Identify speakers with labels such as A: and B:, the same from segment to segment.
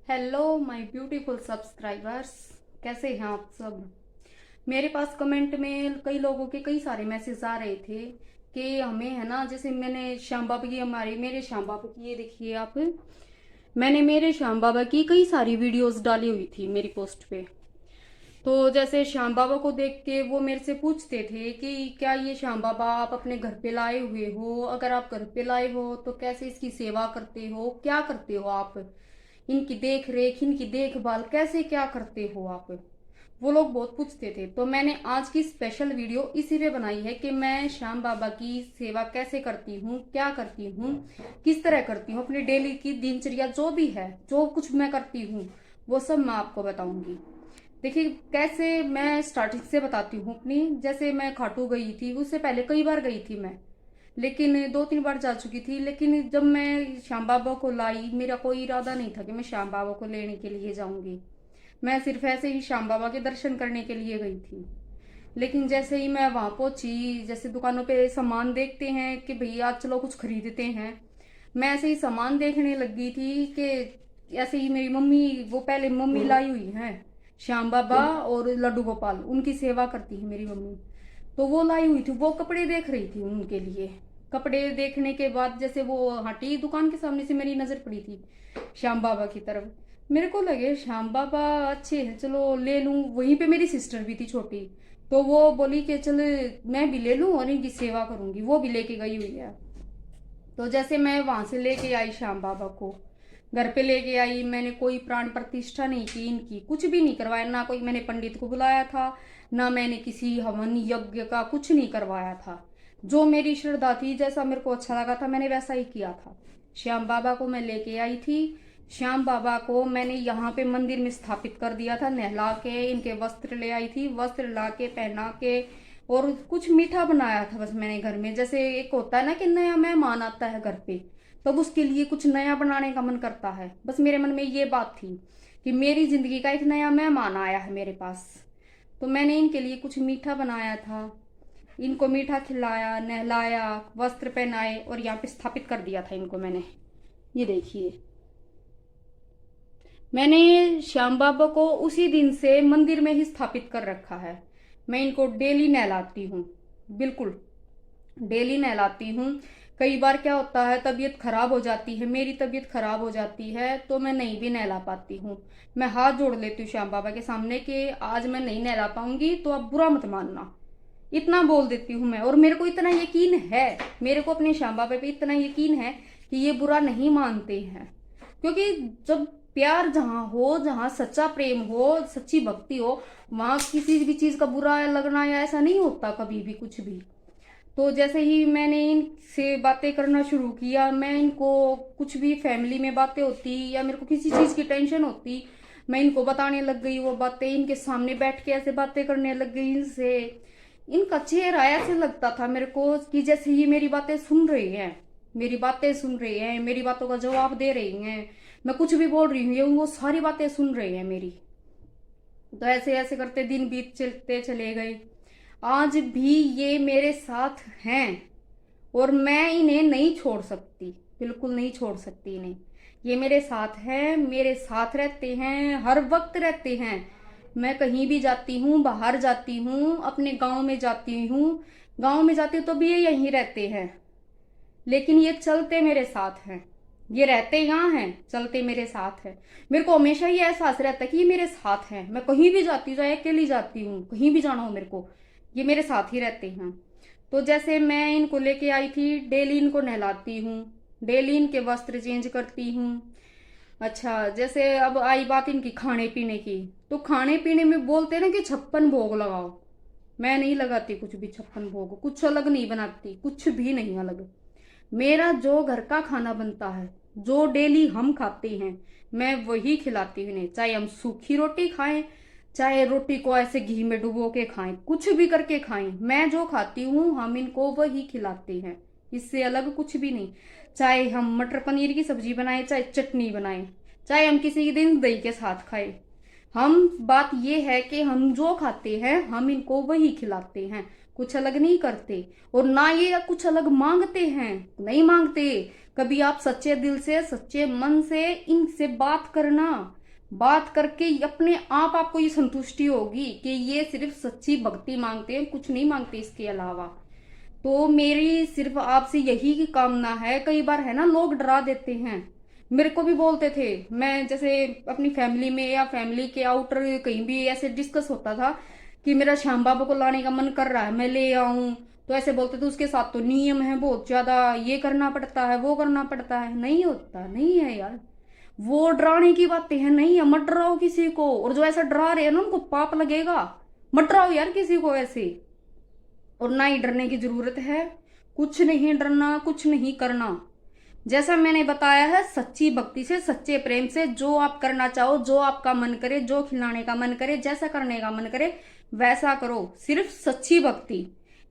A: Hello my beautiful subscribers, कैसे हैं आप सब। मेरे पास कमेंट में कई लोगों के कई सारे मैसेज आ रहे थे कि हमें है ना, जैसे मैंने श्याम बाबा की मेरे श्याम बाबा की, ये देखिए आप, मैंने मेरे श्याम बाबा की कई सारी वीडियोस डाली हुई थी मेरी पोस्ट पे। तो जैसे श्याम बाबा को देख के वो मेरे से पूछते थे कि क्या ये श्याम बाबा आप अपने घर पे लाए हुए हो, अगर आप घर पे लाए हो तो कैसे इसकी सेवा करते हो, क्या करते हो आप, इनकी देख रेख, इनकी देखभाल कैसे क्या करते हो आप। वो लोग बहुत पूछते थे। तो मैंने आज की स्पेशल वीडियो इसीलिए बनाई है कि मैं श्याम बाबा की सेवा कैसे करती हूँ, क्या करती हूँ, किस तरह करती हूँ, अपनी डेली की दिनचर्या जो भी है, जो कुछ मैं करती हूँ वो सब मैं आपको बताऊंगी। देखिए कैसे मैं स्टार्टिंग से बताती हूँ अपनी। जैसे मैं खाटू गई थी, उससे पहले कई बार गई थी मैं, लेकिन 2-3 बार जा चुकी थी। लेकिन जब मैं श्याम बाबा को लाई, मेरा कोई इरादा नहीं था कि मैं श्याम बाबा को लेने के लिए जाऊंगी। मैं सिर्फ ऐसे ही श्याम बाबा के दर्शन करने के लिए गई थी। लेकिन जैसे ही मैं वहां पहुंची, जैसे दुकानों पे सामान देखते हैं कि भैया चलो कुछ खरीदते हैं, मैं ऐसे ही सामान देखने लग गई थी कि ऐसे ही मेरी मम्मी, वो पहले मम्मी लाई हुई है श्याम बाबा और लड्डू गोपाल, उनकी सेवा करती है मेरी मम्मी। तो वो लाई हुई थी, वो कपड़े देख रही थी उनके लिए। कपड़े देखने के बाद जैसे वो हटी, दुकान के सामने से मेरी नजर पड़ी थी श्याम बाबा की तरफ। मेरे को लगे श्याम बाबा अच्छे हैं, चलो ले लूं। वहीं पे मेरी सिस्टर भी थी छोटी, तो वो बोली कि चल मैं भी ले लूं और इनकी सेवा करूंगी। वो भी लेके गई हुई है। तो जैसे मैं वहां से लेके आई श्याम बाबा को, घर पे लेके आई, मैंने कोई प्राण प्रतिष्ठा नहीं की, इनकी कुछ भी नहीं करवाया, ना कोई मैंने पंडित को बुलाया था, ना मैंने किसी हवन यज्ञ का कुछ नहीं करवाया था। जो मेरी श्रद्धा थी, जैसा मेरे को अच्छा लगा था, मैंने वैसा ही किया था। श्याम बाबा को मैं लेके आई थी। श्याम बाबा को मैंने यहाँ पे मंदिर में स्थापित कर दिया था, नहला के इनके वस्त्र ले आई थी, वस्त्र ला के पहना के, और कुछ मीठा बनाया था बस मैंने घर में। जैसे एक होता है ना कि नया मेहमान आता है घर पे, तब उसके लिए कुछ नया बनाने का मन करता है। बस मेरे मन में ये बात थी कि मेरी जिंदगी का एक नया मेहमान आया है मेरे पास, तो मैंने इनके लिए कुछ मीठा बनाया था। इनको मीठा खिलाया, नहलाया, वस्त्र पहनाए और यहाँ पे स्थापित कर दिया था इनको मैंने। ये देखिए, मैंने श्याम बाबा को उसी दिन से मंदिर में ही स्थापित कर रखा है। मैं इनको डेली नहलाती हूँ, बिल्कुल डेली नहलाती हूँ। कई बार क्या होता है, तबीयत खराब हो जाती है, मेरी तबीयत खराब हो जाती है, तो मैं नहीं भी नहला पाती हूँ। मैं हाथ जोड़ लेती हूँ श्याम बाबा के सामने कि आज मैं नहीं नहला पाऊंगी तो आप बुरा मत मानना, इतना बोल देती हूँ मैं। और मेरे को इतना यकीन है, मेरे को अपने श्याम बाबा पे इतना यकीन है कि ये बुरा नहीं मानते हैं। क्योंकि जब प्यार जहां हो, जहां सच्चा प्रेम हो, सच्ची भक्ति हो, वहां किसी भी चीज का बुरा लगना या ऐसा नहीं होता कभी भी, कुछ भी। तो जैसे ही मैंने इनसे बातें करना शुरू किया, मैं इनको कुछ भी फैमिली में बातें होती या मेरे को किसी चीज की टेंशन होती, मैं इनको बताने लग गई वो बातें। इनके सामने बैठ के ऐसे बातें करने लग गई इनसे। इनका चेहरा ऐसे लगता था मेरे को कि जैसे ये मेरी बातें सुन रही हैं, मेरी बातें सुन रही हैं, मेरी बातों का जवाब दे रही हैं। मैं कुछ भी बोल रही हूँ, ये वो सारी बातें सुन रही हैं मेरी। तो ऐसे ऐसे करते दिन बीत चलते चले गए। आज भी ये मेरे साथ हैं और मैं इन्हें नहीं छोड़ सकती, बिल्कुल नहीं छोड़ सकती इन्हें। ये मेरे साथ हैं, मेरे साथ रहते हैं, हर वक्त रहते हैं। मैं कहीं भी जाती हूँ, बाहर जाती हूँ, अपने गांव में जाती हूँ, गांव में जाती हूँ तो भी ये यहीं रहते हैं। लेकिन ये चलते मेरे साथ हैं, ये रहते यहाँ हैं, चलते मेरे साथ हैं। मेरे को हमेशा ये एहसास रहता है कि ये मेरे साथ हैं। मैं कहीं भी जाती हूँ, चाहे अकेली जाती हूँ, कहीं भी जाना हो मेरे को, ये मेरे साथ ही रहते हैं। तो जैसे मैं इनको लेके आई थी, डेली इनको नहलाती हूँ, डेली इनके वस्त्र चेंज करती हूँ। अच्छा, जैसे अब आई बात इनकी खाने पीने की, तो खाने पीने में बोलते हैं ना कि 56 भोग लगाओ। मैं नहीं लगाती कुछ भी 56 भोग, कुछ अलग नहीं बनाती, कुछ भी नहीं अलग। मेरा जो घर का खाना बनता है, जो डेली हम खाते हैं, मैं वही खिलाती हूँ इन्हें। चाहे हम सूखी रोटी खाएं, चाहे रोटी को ऐसे घी में डुबो के खाएं, कुछ भी करके खाएं, मैं जो खाती हूँ हम इनको वही खिलाते हैं, इससे अलग कुछ भी नहीं। चाहे हम मटर पनीर की सब्जी बनाए, चाहे चटनी बनाए, चाहे हम किसी दिन दही के साथ खाए, हम बात ये है कि हम जो खाते हैं हम इनको वही खिलाते हैं, कुछ अलग नहीं करते, और ना ये कुछ अलग मांगते हैं, नहीं मांगते। कभी आप सच्चे दिल से, सच्चे मन से इनसे बात करना, बात करके अपने आप आपको ये संतुष्टि होगी कि ये सिर्फ सच्ची भक्ति मांगते हैं, कुछ नहीं मांगते इसके अलावा। तो मेरी सिर्फ आपसे यही कामना है। कई बार है ना, लोग डरा देते हैं, मेरे को भी बोलते थे, मैं जैसे अपनी फैमिली में या फैमिली के आउटर कहीं भी ऐसे डिस्कस होता था कि मेरा श्याम बाबा को लाने का मन कर रहा है, मैं ले आऊं, तो ऐसे बोलते थे उसके साथ तो नियम है बहुत ज्यादा, ये करना पड़ता है, वो करना पड़ता है। नहीं होता, नहीं है यार, वो डराने की बातें हैं, नहीं है। मत डराओ किसी को, और जो ऐसा डरा रहे हैं ना उनको पाप लगेगा। मत डराओ यार किसी को ऐसे, और ना ही डरने की जरूरत है। कुछ नहीं डरना, कुछ नहीं करना। जैसा मैंने बताया है, सच्ची भक्ति से, सच्चे प्रेम से जो आप करना चाहो, जो आपका मन करे, जो खिलाने का मन करे, जैसा करने का मन करे वैसा करो। सिर्फ सच्ची भक्ति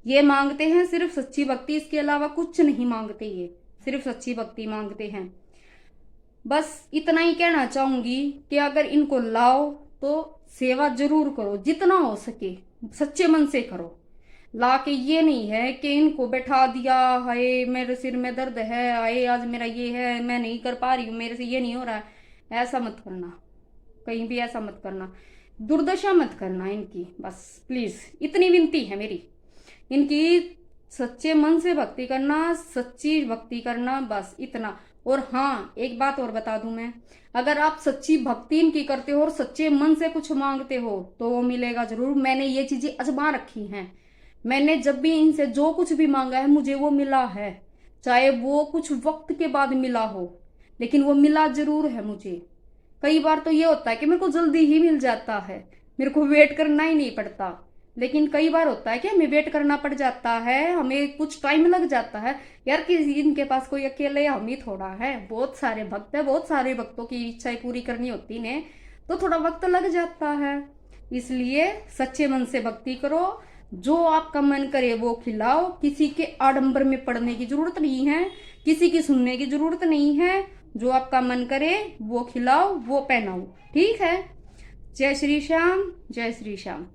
A: ये मांगते हैं, सिर्फ सच्ची भक्ति, इसके अलावा कुछ नहीं मांगते। ये सिर्फ सच्ची भक्ति मांगते हैं। बस इतना ही कहना चाहूंगी कि अगर इनको लाओ तो सेवा जरूर करो, जितना हो सके सच्चे मन से करो। ला के ये नहीं है कि इनको बैठा दिया, हाय मेरे सिर में दर्द है, हाय आज मेरा ये है, मैं नहीं कर पा रही हूँ, मेरे से ये नहीं हो रहा है, ऐसा मत करना, कहीं भी ऐसा मत करना, दुर्दशा मत करना इनकी। बस प्लीज इतनी विनती है मेरी, इनकी सच्चे मन से भक्ति करना, सच्ची भक्ति करना, बस इतना। और हाँ, एक बात और बता दूं मैं, अगर आप सच्ची भक्ति इनकी करते हो और सच्चे मन से कुछ मांगते हो तो वो मिलेगा जरूर। मैंने ये चीजें आजमा रखी हैं। मैंने जब भी इनसे जो कुछ भी मांगा है मुझे वो मिला है, चाहे वो कुछ वक्त के बाद मिला हो, लेकिन वो मिला जरूर है मुझे। कई बार तो ये होता है कि मेरे को जल्दी ही मिल जाता है, मेरे को वेट करना ही नहीं पड़ता। लेकिन कई बार होता है कि हमें वेट करना पड़ जाता है, हमें कुछ टाइम लग जाता है यार। कि इनके पास कोई अकेले हम ही थोड़ा है, बहुत सारे भक्त है, बहुत सारे भक्तों की इच्छाएं पूरी करनी होती है, तो थोड़ा वक्त लग जाता है। इसलिए सच्चे मन से भक्ति करो, जो आपका मन करे वो खिलाओ। किसी के आडंबर में पड़ने की जरूरत नहीं है, किसी की सुनने की जरूरत नहीं है। जो आपका मन करे वो खिलाओ, वो पहनाओ, ठीक है। जय श्री श्याम, जय श्री श्याम।